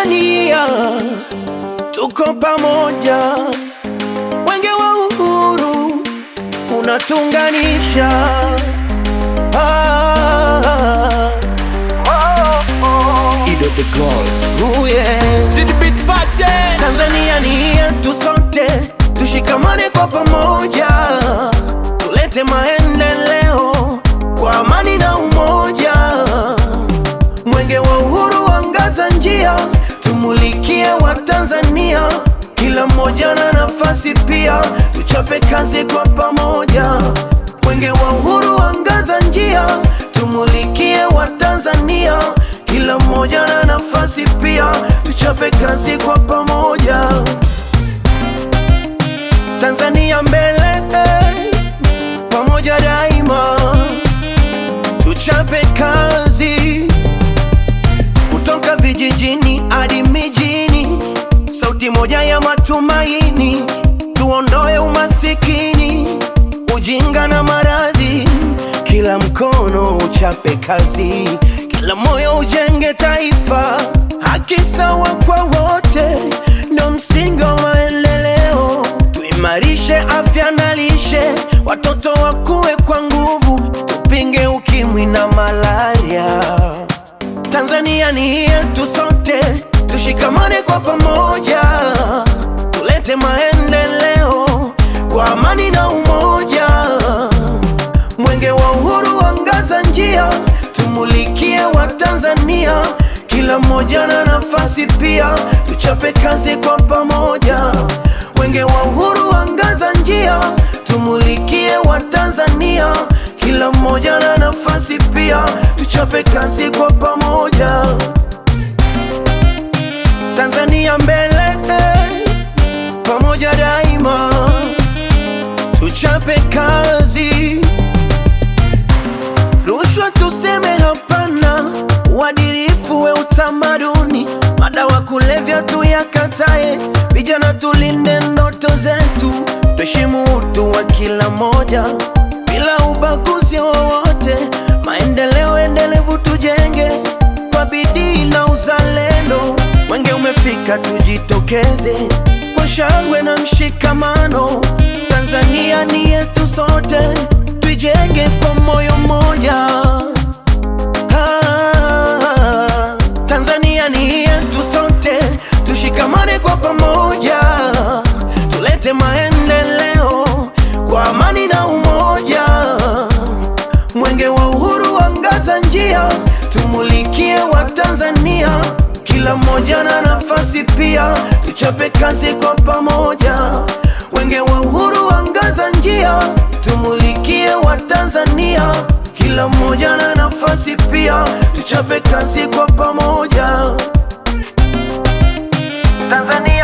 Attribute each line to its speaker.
Speaker 1: Tanzania tuko pamoja, mwenge wa uhuru unatunganisha. Ido the gold, ooh yeah. Tanzania ni yetu sote, tushikamane kwa pamoja, tulete maendeleo kwa amani na umoja. Mwenge wa uhuru angaza njia, tumulikie wa Tanzania, kila mmoja na nafasi pia, tuchape kazi kwa pamoja. Mwenge wa uhuru angaza njia, tumulikie wa Tanzania, kila mmoja na nafasi pia, tuchape kazi kwa pamoja. Tanzania mbele, pamoja daima, tuchape kazi. Kutoka vijijini hadi mijini, sauti moja ya matumaini, tuondoe umasikini, ujinga na maradhi. Kila mkono uchape kazi, kila moyo ujenge taifa. Haki sawa kwa wote ndo msingi wa maendeleo. Tuimarishe afya na lishe, watoto wakue kwa nguvu, tupinge ukimwi na malaria. Tanzania ni yetu sote, tushikamane kwa pamoja, tulete maendeleo kwa amani na umoja. Mwenge wa uhuru angaza njia, tumulikie wa Tanzania, kila mmoja na nafasi pia, tuchape kazi kwa pamoja. Mwenge wa uhuru angaza njia, tumulikie wa Tanzania, kila mmoja na nafasi pia, tuchape kazi kwa pamoja. Tanzania mbele, pamoja daima, tuchape kazi. Rushwa tuseme hapana, uadilifu we utamaduni, madawa kulevya tuyakatae, vijana tulinde ndoto zetu, tuheshimu utu wa kila moja bila ubaguzi wowote. Maendeleo endelevu tujenge kwa bidii na uzalendo. Mwenge umefika, tujitokeze kwa shangwe na mshikamano. Tanzania ni yetu sote, tuijenge kwa moyo mmoja. Tanzania ni yetu sote, tushikamane kwa pamoja, tulete maendeleo kwa amani na umoja. Mwenge wa uhuru angaza njia, tumulikie wa Tanzania, kila mmoja na nafasi pia, tuchape kazi kwa pamoja. Mwenge wa uhuru angaza njia, tumulikie wa Tanzania, kila mmoja na nafasi pia, tuchape kazi kwa pamoja. Tanzania